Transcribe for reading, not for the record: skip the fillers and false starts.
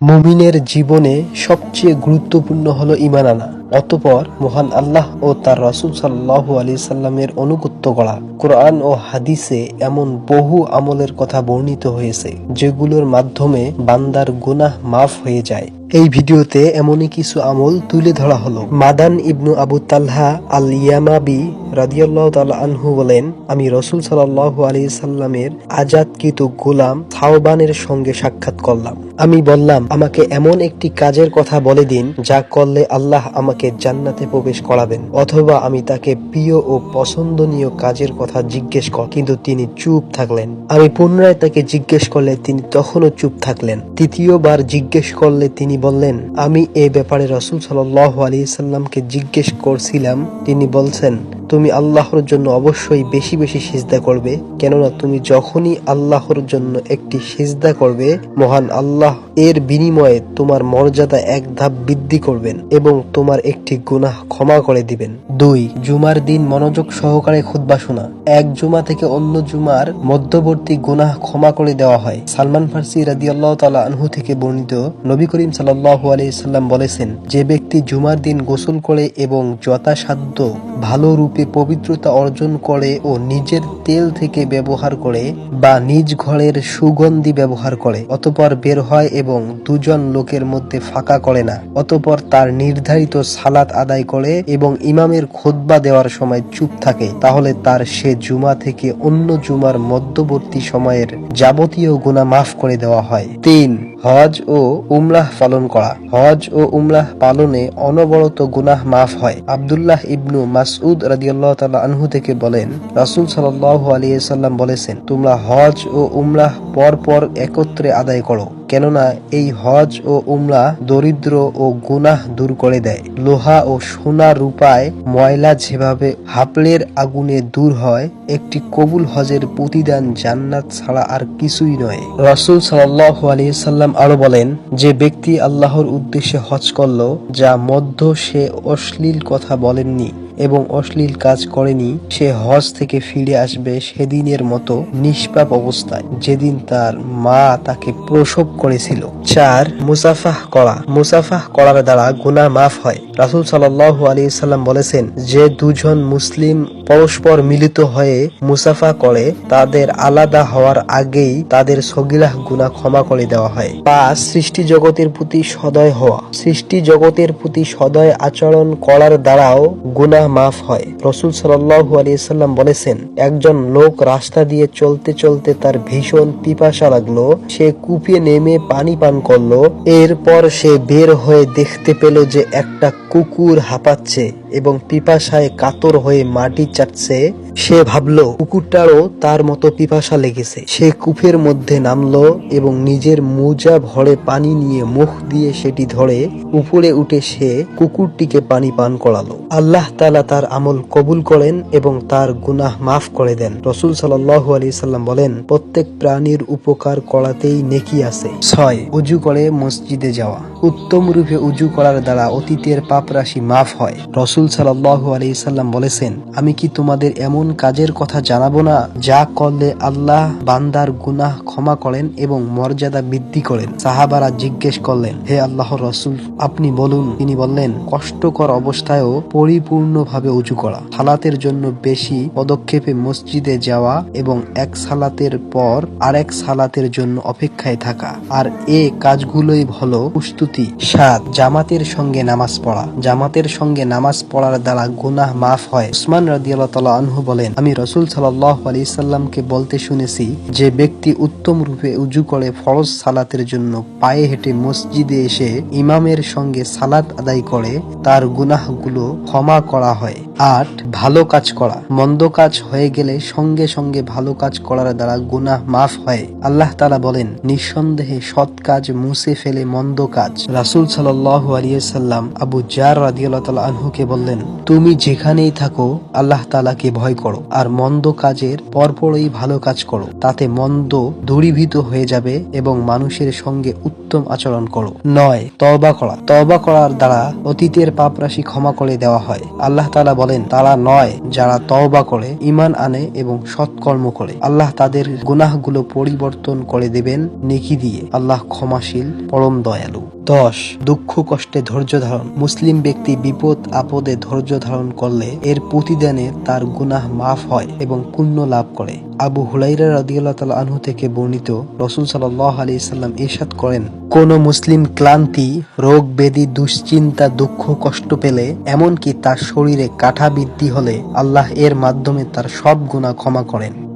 মুমিনের জীবনে সবচেয়ে গুরুত্বপূর্ণ হলো ঈমান আনা, অতঃপর মহান আল্লাহ ও তার রাসূল সাল্লাল্লাহু আলাইহি সাল্লামের আনুগত্য করা। কোরআন ও হাদিসে এমন বহু আমলের কথা বর্ণিত হয়েছে যেগুলোর মাধ্যমে বান্দার গুনাহ মাফ হয়ে যায়। এই ভিডিওতে এমনই কিছু আমল তুলে ধরা হলো। মাদান ইবনু আবু তালহা আল ইয়ামাবি রাদিয়াল্লাহু তাআলা আনহু বলেন, আমি রাসূল সাল্লাল্লাহু আলাইহি সাল্লামের আজাদকৃত গোলাম থাওবানের সঙ্গে সাক্ষাৎ করলাম। আমি বললাম, আমাকে এমন একটি কাজের কথা বলে দিন যা করলে আল্লাহ আমাকে জান্নাতে প্রবেশ করাবেন, অথবা আমি তাকে প্রিয় ও পছন্দনীয় কাজের কথা জিজ্ঞেস কর। কিন্তু তিনি চুপ থাকলেন। আমি পুনরায় তাকে জিজ্ঞেস করলে তিনি তখনও চুপ থাকলেন। তৃতীয়বার জিজ্ঞেস করলে তিনি বললেন, আমি এ ব্যাপারে রাসূল সাল্লাল্লাহু আলাইহি সাল্লামকে জিজ্ঞেস করছিলাম। তিনি বলছেন, তুমি আল্লাহর জন্য অবশ্যই বেশি বেশি সিজদা করবে, কেননা তুমি যখনই আল্লাহর জন্য একটি সিজদা করবে, মহান আল্লাহ এর বিনিময়ে তোমার মর্যাদা এক ধাপ বৃদ্ধি করবেন এবং তোমার একটি গুনাহ ক্ষমা করে দিবেন। 2. জুমার দিন মনোযোগ সহকারে খুতবা শোনা। এক জুমা থেকে অন্য জুমার মধ্যবর্তী গুনাহ ক্ষমা করে দেওয়া হয়। সালমান ফার্সি রাদিয়াল্লাহু তাআলা আনহু থেকে বর্ণিত, নবী করিম সাল্লাল্লাহু আলাইহি সাল্লাম বলেছেন, যে ব্যক্তি জুমার দিন গোসল করে এবং যথাসাধ্য ভালো রূপে পবিত্রতা অর্জন করে ও নিজের তেল থেকে ব্যবহার করে বা নিজ ঘরের সুগন্ধি ব্যবহার করে, অতঃপর বের হয় এবং দুজন লোকের মধ্যে ফাঁকা করে না, অতঃপর তার নির্ধারিত সালাত আদায় করে এবং ইমামের খুতবা দেওয়ার সময় চুপ থাকে, তাহলে তার সে জুমা থেকে অন্য জুমার মধ্যবর্তী সময়ের যাবতীয় গুনাহ মাফ করে দেওয়া হয়। 3. হজ ও উমরাহ পালন করা। হজ ও উমরাহ পালনে অনবরত গুনাহ মাফ হয়। আব্দুল্লাহ ইবনু মাসউদ রাদিয়াল্লাহু তাআলা আনহু থেকে বলেন, রাসূল সাল্লাল্লাহু আলাইহি সাল্লাম বলেছেন, তোমরা হজ ও উমরাহ পরপর একত্রে আদায় করো, কেননা এই হজ ও উমরাহ দরিদ্র ও গুনাহ দূর করে দেয়। লোহা ও সোনা রূপায় ময়লা যেভাবে হাপলের আগুনে দূর হয়, একটি কবুল হজের প্রতিদান জান্নাত ছাড়া আর কিছুই নয়। রাসূল সাল্লাল্লাহু আলাইহি সাল্লাম আরো বলেন, যে ব্যক্তি আল্লাহর উদ্দেশ্যে হজ করল, যা মধ্য সে অশ্লীল কথা বলেননি এবং অশ্লীল কাজ করেনি, সে হজ থেকে ফিরে আসবে সেদিনের মতো নিষ্পাপ অবস্থায় যেদিন তার মা তাকে প্রসব করেছিল। 4. মুসাফাহ করা। মুসাফাহ করার দ্বারা গুনাহ মাফ হয়। রাসূল সাল্লাল্লাহু আলাইহি সাল্লাম বলেছেন, যে দুজন মুসলিম পরস্পর মিলিত হয়ে মুসাফা করে, তাদের আলাদা হওয়ার আগেই তাদের সগীরাহ গুনাহ ক্ষমা করে দেওয়া হয়। 5. সৃষ্টি জগতের প্রতি সদয় হওয়া। সৃষ্টি জগতের প্রতি সদয় আচরণ করার দ্বারাও গুনাহ মাফ হয়। রাসূল সাল্লাল্লাহু আলাইহি সাল্লাম বলেছেন, একজন লোক রাস্তা দিয়ে চলতে চলতে তার ভীষণ পিপাসা লাগলো, সে কূপে নেমে পানি পান করলো। এরপর সে বের হয়ে দেখতে পেল যে একটা কুকুর হাঁপাচ্ছে এবং পিপাসায় কাতর হয়ে মাটি চাটছে। সে ভাবলো কুকুরটারও তার মতো পিপাসা লেগেছে। সে কূপের মধ্যে নামলো এবং নিজের মোজা ভরে পানি নিয়ে মুখ দিয়ে সেটি ধরে উপরে উঠে সে কুকুরটিকে পানি পান করালো। আল্লাহ তাআলা তার আমল কবুল করেন এবং তার গুনাহ মাফ করে দেন। রাসূল সাল্লাল্লাহু আলাইহি সাল্লাম বলেন, প্রত্যেক প্রাণীর উপকার করাতেই নেকি আছে। 6. ওযু করে মসজিদে যাওয়া। উত্তম রূপে ওযু করার দ্বারা অতীতের পাপ রাশি মাফ হয়। রাসূল সাল্লাল্লাহু আলাইহি সাল্লাম বলেছেন, আমি কি তোমাদের এমন কাজের কথা জানাবো না যা করলে আল্লাহ বান্দার গুনাহ ক্ষমা করেন এবং মর্যাদা বৃদ্ধি করেন? সাহাবারা জিজ্ঞেস করলেন, হে আল্লাহর রাসূল, আপনি বলুন। তিনি বললেন, কষ্টকর অবস্থায়ও পরিপূর্ণভাবে ওযু করা, সালাতের জন্য বেশি পদক্ষেপে মসজিদে যাওয়া এবং এক সালাতের পর আরেক সালাতের জন্য অপেক্ষায় থাকা, আর এ কাজগুলোই হলো প্রস্তুতি। 7. জামাতের সঙ্গে নামাজ পড়া। জামাতের সঙ্গে নামাজ পড়ার দ্বারা গুনাহ মাফ হয়। উসমান রাদিয়াল্লাহু তাআলা আনহু বলেন, আমি রাসূল সাল্লাল্লাহু আলাইহি সাল্লামকে বলতে শুনেছি, যে ব্যক্তি উত্তম রূপে ওযু করে ফরজ সালাতের জন্য পায়ে হেঁটে মসজিদে এসে ইমামের সঙ্গে সালাত আদায় করে, তার গুনাহগুলো ক্ষমা করা হয়। 8. ভালো কাজ করা। মন্দ কাজ হয়ে গেলে সঙ্গে সঙ্গে ভালো কাজ করার দ্বারা গুনাহ মাফ হয়। আল্লাহ তাআলা বলেন, নিঃসন্দেহে সৎ কাজ মুছে ফেলে মন্দ কাজ। রাসূল সাল্লাল্লাহু আলাইহি সাল্লাম আবু জার রাদিয়াল্লাহু তাআলা আনহুকে বললেন, তুমি যেখানেই থাকো আল্লাহ তাআলাকে ভয় করো আর মন্দ কাজের পরপরই ভালো কাজ করো, তাতে মন্দ দূরীভূত হয়ে যাবে এবং মানুষের সঙ্গে উত্তম আচরণ করো। 9. তওবা করা। তওবা করার দ্বারা অতীতের পাপ রাশি ক্ষমা করে দেওয়া হয়। আল্লাহ তাআলা বলেন, বলেন, তারা নয় যারা তওবা করে, ঈমান আনে এবং সৎকর্ম করে, আল্লাহ তাদের গুনাহগুলো পরিবর্তন করে দেবেন নেকি দিয়ে। আল্লাহ ক্ষমাশীল, পরম দয়ালু। 10. দুঃখ কষ্টে ধৈর্য ধারণ। মুসলিম ব্যক্তি বিপদ আপদে ধৈর্য ধারণ করলে এর প্রতিদানে তার গুনাহ মাফ হয় এবং পুণ্য লাভ করে। আবু হুরায়রা রাদিয়াল্লাহু তাআলা আনহু থেকে বর্ণিত, রাসূল সাল্লাল্লাহু আলাইহি সাল্লাম ইরশাদ করেন, কোন মুসলিম ক্লান্তি, রোগ ব্যাধি, দুশ্চিন্তা, দুঃখ কষ্ট পেলে, এমনকি তার শরীরে কাঁটা বৃদ্ধি হলে, আল্লাহ এর মাধ্যমে তার সব গুনাহ ক্ষমা করেন।